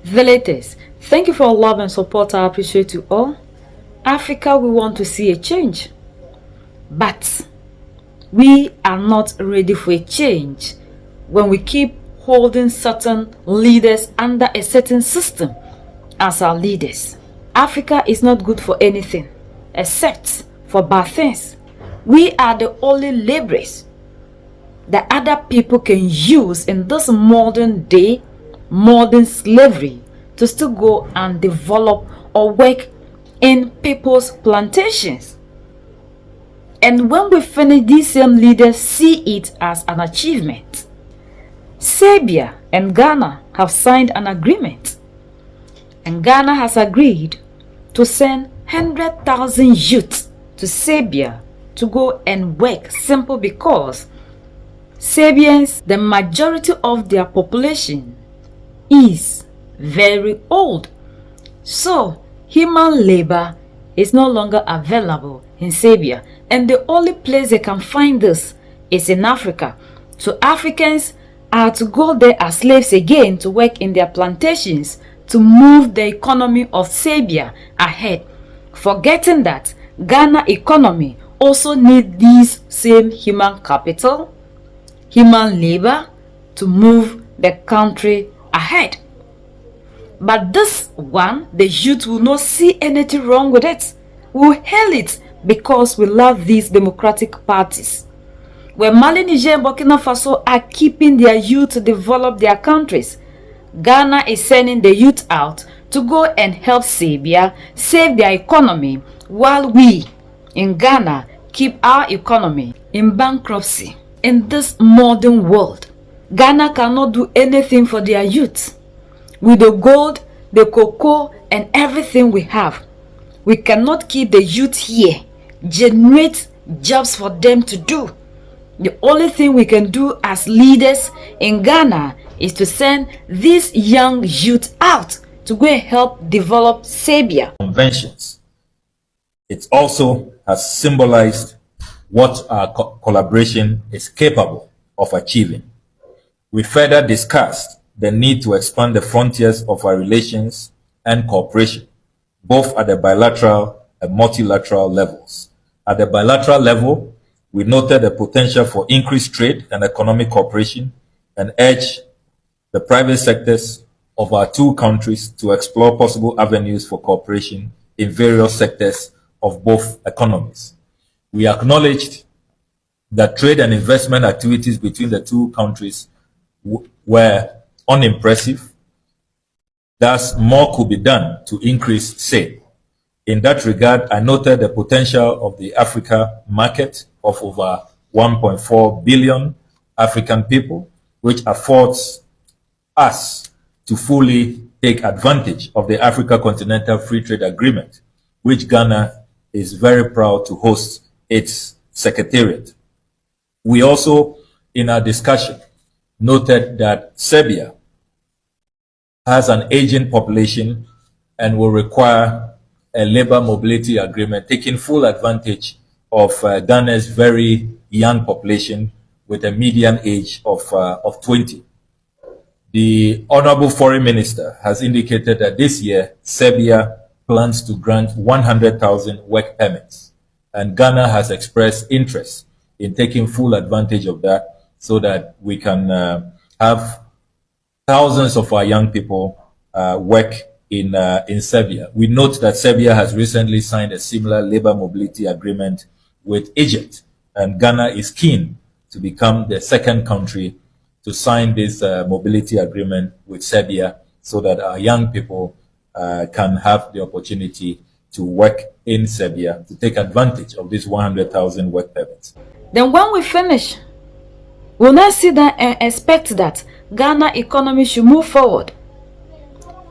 The latest. Thank you for your love and support. I appreciate you all. Africa, we want to see a change, but we are not ready for a change when we keep holding certain leaders under a certain system as our leaders. Africa is not good for anything except for bad things. We are the only laborers that other people can use in this modern day, modern slavery, to still go and develop or work in people's plantations. And when we finish, these same leaders see it as an achievement. Serbia and Ghana have signed an agreement, and Ghana has agreed to send 100,000 youths to Serbia to go and work, simple because Serbians, the majority of their population is very old. So human labor is no longer available in Serbia, and the only place they can find this is in Africa. So Africans are to go there as slaves again to work in their plantations to move the economy of Serbia ahead, forgetting that Ghana economy also need these same human capital, human labor to move the country ahead. But this one, the youth will not see anything wrong with it. We'll hail it because we love these democratic parties. When Mali, Niger, and Burkina Faso are keeping their youth to develop their countries, Ghana is sending the youth out to go and help Serbia save their economy, while we in Ghana keep our economy in bankruptcy. In this modern world, Ghana cannot do anything for their youth. With the gold, the cocoa, and everything we have, we cannot keep the youth here, generate jobs for them to do. The only thing we can do as leaders in Ghana is to send these young youth out to go and help develop Serbia. Conventions. It also has symbolized what our collaboration is capable of achieving. We further discussed the need to expand the frontiers of our relations and cooperation, both at the bilateral and multilateral levels. At the bilateral level, we noted the potential for increased trade and economic cooperation and urged the private sectors of our two countries to explore possible avenues for cooperation in various sectors of both economies. We acknowledged that trade and investment activities between the two countries were unimpressive. Thus, more could be done to increase sale. In that regard, I noted the potential of the Africa market of over 1.4 billion African people, which affords us to fully take advantage of the Africa Continental Free Trade Agreement, which Ghana is very proud to host its secretariat. We also, in our discussion, noted that Serbia has an aging population and will require a labor mobility agreement, taking full advantage of Ghana's very young population with a median age of 20. The Honorable Foreign Minister has indicated that this year, Serbia plans to grant 100,000 work permits, and Ghana has expressed interest in taking full advantage of that so that we can have thousands of our young people work in Serbia. We note that Serbia has recently signed a similar labor mobility agreement with Egypt, and Ghana is keen to become the second country to sign this mobility agreement with Serbia so that our young people can have the opportunity to work in Serbia to take advantage of these 100,000 work permits. Then when we finish, we'll not sit down and expect that Ghana economy should move forward.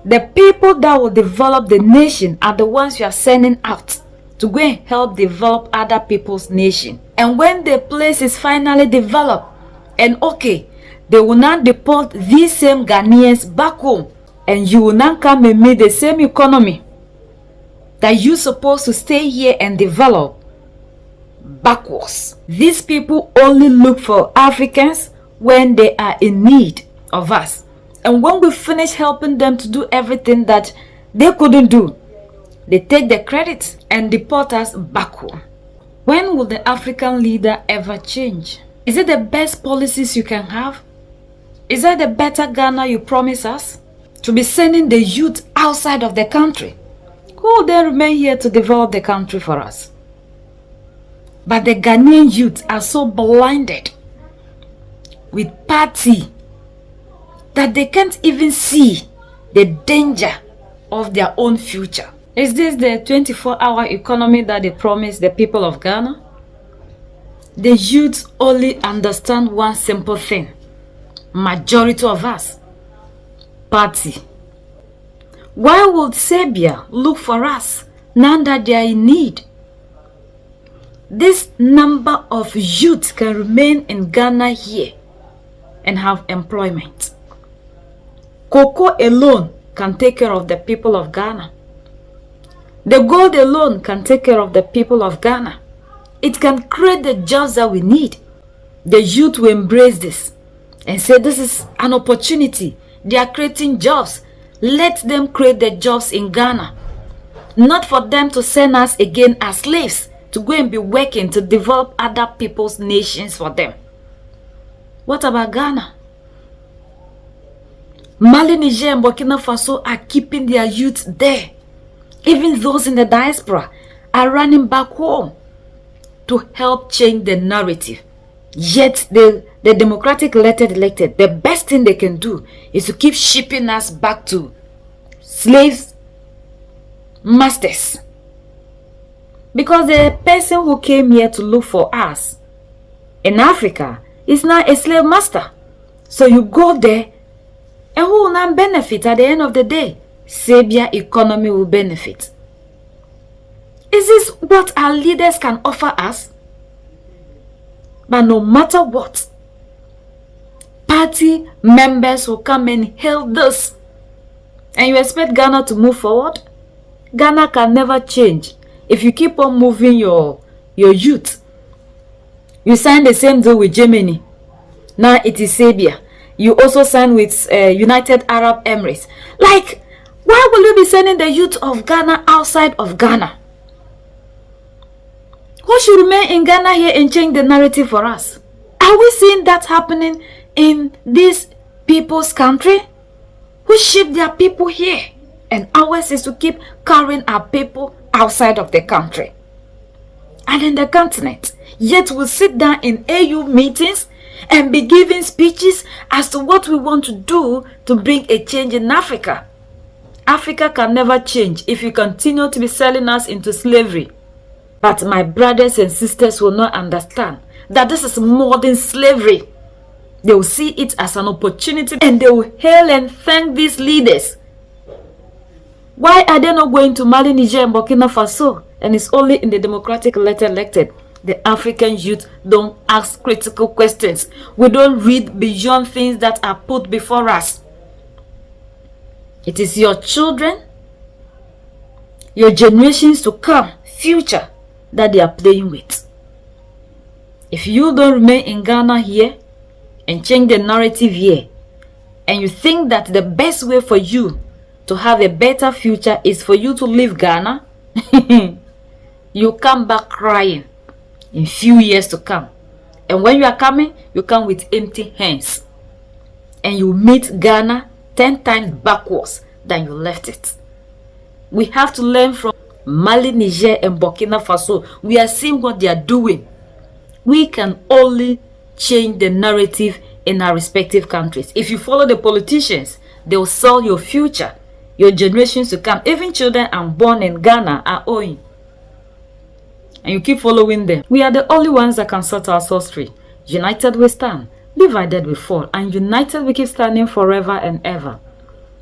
The people that will develop the nation are the ones you are sending out to go and help develop other people's nation. And when the place is finally developed and okay, they will not deport these same Ghanaians back home, and you will not come and meet the same economy that you're supposed to stay here and develop backwards. These people only look for Africans when they are in need of us. And when we finish helping them to do everything that they couldn't do, they take the credit and deport us back home. When will the African leader ever change? Is it the best policies you can have? Is that the better Ghana you promise us? To be sending the youth outside of the country, who will then remain here to develop the country for us? But the Ghanaian youth are so blinded with party that they can't even see the danger of their own future. Is this the 24-hour economy that they promised the people of Ghana? The youth only understand one simple thing. Majority of us, party. Why would Serbia look for us now that they are in need? This number of youth can remain in Ghana here and have employment. Cocoa alone can take care of the people of Ghana. The gold alone can take care of the people of Ghana. It can create the jobs that we need. The youth will embrace this and say this is an opportunity. They are creating jobs. Let them create the jobs in Ghana. Not for them to send us again as slaves to go and be working to develop other people's nations for them. What about Ghana? Mali, Niger, and Burkina Faso are keeping their youth there. Even those in the diaspora are running back home to help change the narrative. Yet the democratic elected, the best thing they can do is to keep shipping us back to slaves, masters. Because the person who came here to look for us in Africa is now a slave master. So you go there, and who will now benefit at the end of the day? Serbia economy will benefit. Is this what our leaders can offer us? But no matter what, party members will come and hail this. And you expect Ghana to move forward? Ghana can never change if you keep on moving your youth. You signed the same deal with Germany. Now it is Serbia. You also signed with United Arab Emirates. Like, why will you be sending the youth of Ghana outside of Ghana? Who should remain in Ghana here and change the narrative for us? Are we seeing that happening in this people's country? Who ship their people here? And ours is to keep carrying our people outside of the country and in the continent. Yet we'll sit down in AU meetings and be giving speeches as to what we want to do to bring a change in Africa. Africa can never change if you continue to be selling us into slavery. But my brothers and sisters will not understand that this is more than slavery. They will see it as an opportunity and they will hail and thank these leaders. Why are they not going to Mali, Niger, and Burkina Faso? And it's only in the democratic elected. The African youth don't ask critical questions. We don't read beyond things that are put before us. It is your children, your generations to come, future, that they are playing with. If you don't remain in Ghana here and change the narrative here, and you think that the best way for you to have a better future is for you to leave Ghana, you come back crying in few years to come. And when you are coming, you come with empty hands. And you meet Ghana 10 times backwards than you left it. We have to learn from Mali, Niger, and Burkina Faso. We are seeing what they are doing. We can only change the narrative in our respective countries. If you follow the politicians, they will sell your future, your generations to come. Even children unborn in Ghana are owing. And you keep following them. We are the only ones that can set ourselves free. United we stand, divided we fall, and united we keep standing forever and ever.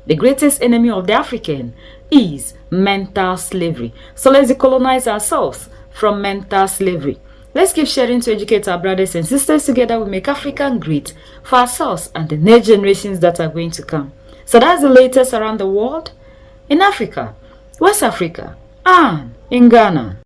The greatest enemy of the African is mental slavery. So let's decolonize ourselves from mental slavery. Let's keep sharing to educate our brothers and sisters. Together we make Africa great for ourselves and the next generations that are going to come. So that's the latest around the world, in Africa, West Africa, and in Ghana.